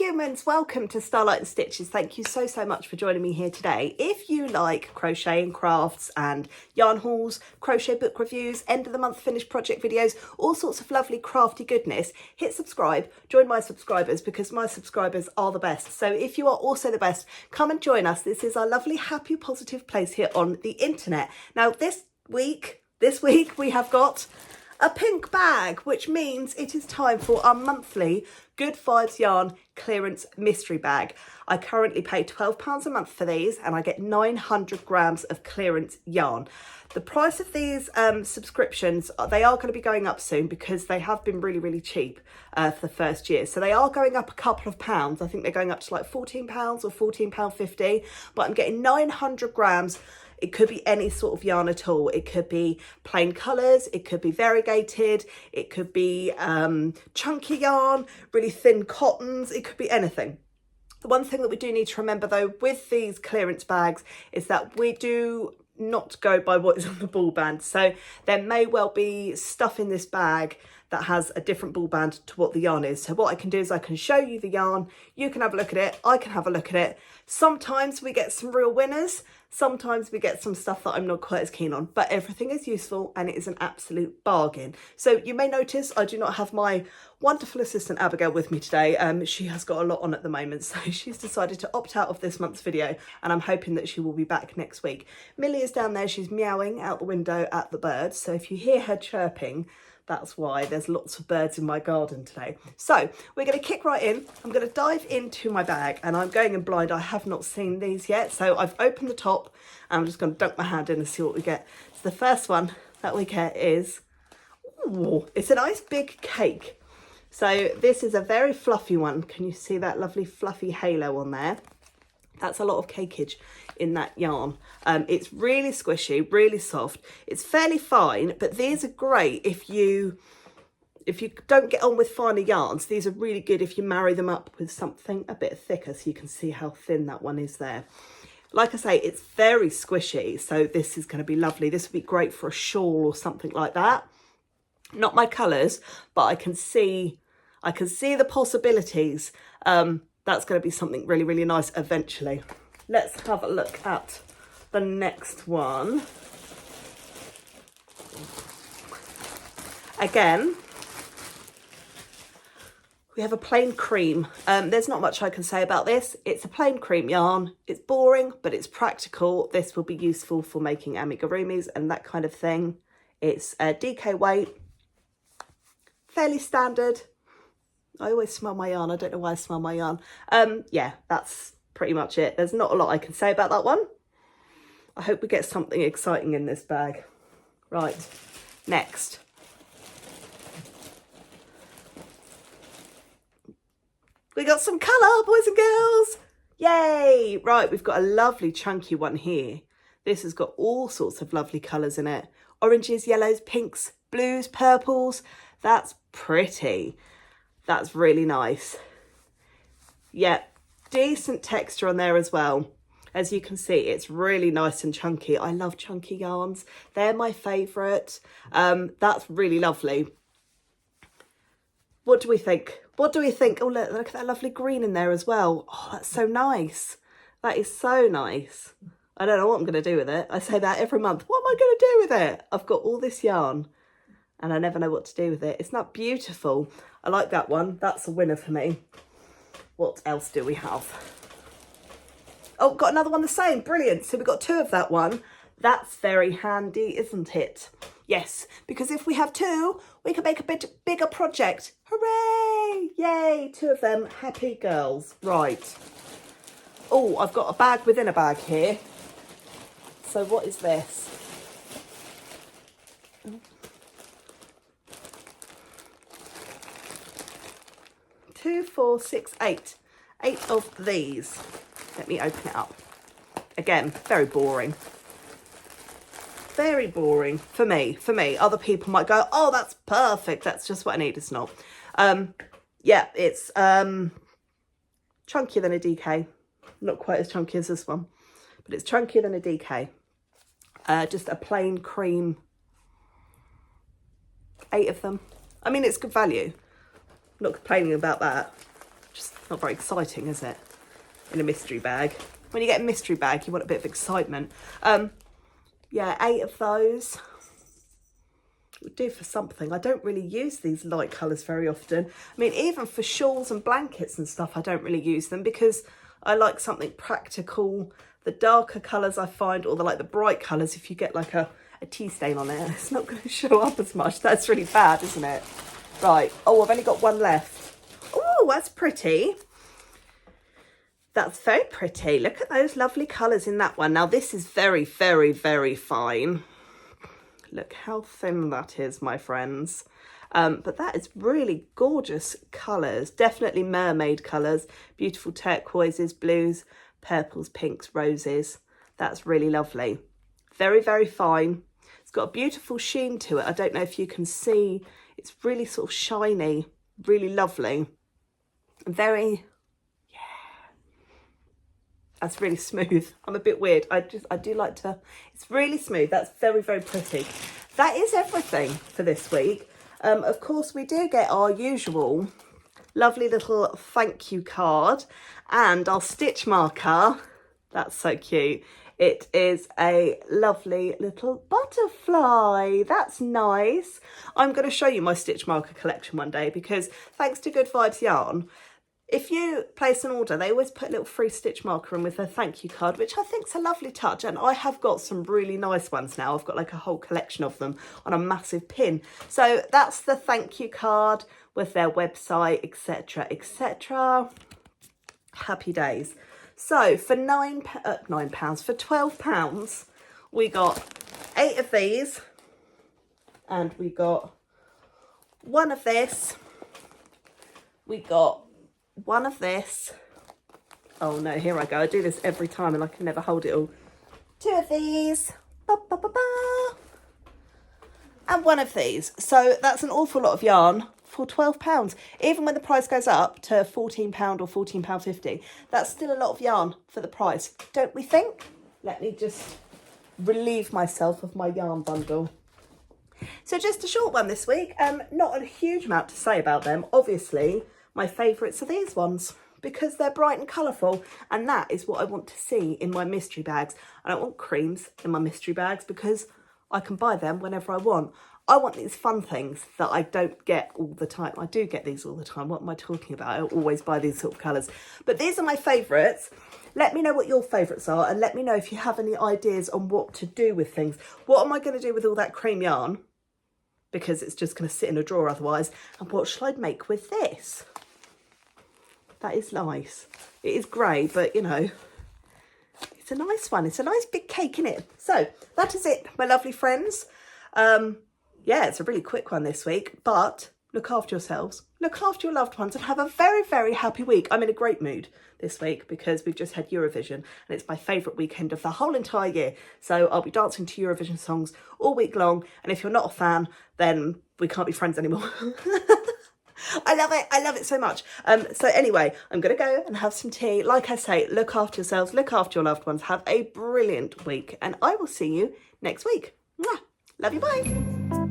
humans, welcome to Starlight and Stitches. Thank you so much for joining me here today. If you like crochet and crafts and yarn hauls, crochet book reviews, end of the month finished project videos, all sorts of lovely crafty goodness, hit subscribe, join my subscribers because my subscribers are the best. So if you are also the best, come and join us. This is our lovely, happy, positive place here on the internet. Now this week we have got a pink bag, which means it is time for our monthly Good Vibes Yarn clearance mystery bag. I currently pay £12 a month for these and I get 900 grams of clearance yarn. The price of these subscriptions, they are going to be going up soon because they have been really cheap for the first year. So they are going up a couple of pounds. I think they're going up to like £14 or £14.50, but I'm getting 900 grams. It could be any sort of yarn at all. It could be plain colours, it could be variegated, it could be chunky yarn, really thin cottons, it could be anything. The one thing that we do need to remember though with these clearance bags is that we do not go by what is on the ball band. So there may well be stuff in this bag that has a different ball band to what the yarn is. So what I can do is I can show you the yarn, you can have a look at it, I can have a look at it. Sometimes we get some real winners, sometimes we get some stuff that I'm not quite as keen on, but everything is useful and it is an absolute bargain. So you may notice I do not have my wonderful assistant Abigail with me today. She has got a lot on at the moment, so she's decided to opt out of this month's video and I'm hoping that she will be back next week. Millie is down there, she's meowing out the window at the birds, so if you hear her chirping, that's why. There's lots of birds in my garden today. So we're going to kick right in. I'm going to dive into my bag and I'm going in blind. I have not seen these yet. So I've opened the top and I'm just going to dunk my hand in and see what we get. So the first one that we get is, ooh, it's a nice big cake. So this is a very fluffy one. Can you see that lovely fluffy halo on there? That's a lot of cakeage in that yarn. It's really squishy, really soft. It's fairly fine, but these are great if you don't get on with finer yarns. These are really good if you marry them up with something a bit thicker, so you can see how thin that one is there. Like I say, it's very squishy, so this is going to be lovely. This would be great for a shawl or something like that. Not my colours, but I can see the possibilities. That's going to be something really nice eventually. Let's have a look at the next one. Again, we have a plain cream. There's not much I can say about this. It's a plain cream yarn. It's boring, but it's practical. This will be useful for making amigurumis and that kind of thing. It's a DK weight, fairly standard. I always smell my yarn. I don't know why I smell my yarn. Yeah, that's pretty much it. There's not a lot I can say about that one. I hope we get something exciting in this bag. Right, next. We got some colour, boys and girls. Yay! Right, we've got a lovely chunky one here. This has got all sorts of lovely colours in it. Oranges, yellows, pinks, blues, purples. That's pretty. That's really nice. Yeah, decent texture on there as well. As you can see, it's really nice and chunky. I love chunky yarns. They're my favourite. That's really lovely. What do we think? What do we think? Oh, look at that lovely green in there as well. Oh, that's so nice. That is so nice. I don't know what I'm going to do with it. I say that every month. What am I going to do with it? I've got all this yarn and I never know what to do with it. It's not beautiful. I like that one. That's a winner for me. What else do we have? Oh, got another one the same. Brilliant. So we've got two of that one. That's very handy, isn't it? Yes, because if we have two, we can make a bit bigger project. Hooray! Yay, two of them. Happy girls. Right. Oh, I've got a bag within a bag here. So what is this? 2, 4, 6, 8. 8 of these. Let me open it up. Again, very boring. Very boring for me. Other people might go, oh, that's perfect. That's just what I need. It's not. Yeah, it's chunkier than a DK. Not quite as chunky as this one, but it's chunkier than a DK. Just a plain cream. 8 of them. I mean, it's good value. Not complaining about that. Just not very exciting, is it? In a mystery bag. When you get a mystery bag, you want a bit of excitement. Yeah, 8 of those would do for something. I don't really use these light colours very often. I mean, even for shawls and blankets and stuff, I don't really use them because I like something practical. The darker colours I find, or the bright colours, if you get like a tea stain on it, it's not going to show up as much. That's really bad, isn't it? Right. Oh, I've only got one left. Oh, that's pretty. That's very pretty. Look at those lovely colours in that one. Now, this is very, very, very fine. Look how thin that is, my friends. But that is really gorgeous colours. Definitely mermaid colours. Beautiful turquoises, blues, purples, pinks, roses. That's really lovely. Very, very fine. It's got a beautiful sheen to it. I don't know if you can see. It's really sort of shiny. Really lovely. Very... That's really smooth. I'm a bit weird. I do like to, it's really smooth. That's very, very pretty. That is everything for this week. Of course, we do get our usual lovely little thank you card and our stitch marker. That's so cute. It is a lovely little butterfly. That's nice. I'm going to show you my stitch marker collection one day because thanks to Good Vibes Yarn, if you place an order, they always put a little free stitch marker in with their thank you card, which I think is a lovely touch. And I have got some really nice ones now. I've got like a whole collection of them on a massive pin. So that's the thank you card with their website, etc., etc. Happy days. So for £9, for £12, we got 8 of these, and we got 1 of this. We got 1 of this. Oh no, here I go. I do this every time and I can never hold it all. 2 of these. Ba, ba, ba, ba. And 1 of these. So that's an awful lot of yarn for £12. Even when the price goes up to £14 or £14.50, that's still a lot of yarn for the price, don't we think? Let me just relieve myself of my yarn bundle. So just a short one this week. Not a huge amount to say about them. Obviously, my favourites are these ones because they're bright and colourful, and that is what I want to see in my mystery bags. I don't want creams in my mystery bags because I can buy them whenever I want. I want these fun things that I don't get all the time. I do get these all the time. What am I talking about? I always buy these sort of colours. But these are my favourites. Let me know what your favourites are, and let me know if you have any ideas on what to do with things. What am I going to do with all that cream yarn? Because it's just going to sit in a drawer otherwise. And what shall I make with this? That is nice. It is grey, but you know, it's a nice one. It's a nice big cake, isn't it? So that is it, my lovely friends. Yeah, it's a really quick one this week, but look after yourselves, look after your loved ones, and have a very, very happy week. I'm in a great mood this week because we've just had Eurovision and it's my favourite weekend of the whole entire year. So I'll be dancing to Eurovision songs all week long. And if you're not a fan, then we can't be friends anymore. I love it. I love it so much. So anyway, I'm going to go and have some tea. Like I say, look after yourselves, look after your loved ones. Have a brilliant week, and I will see you next week. Mwah. Love you. Bye.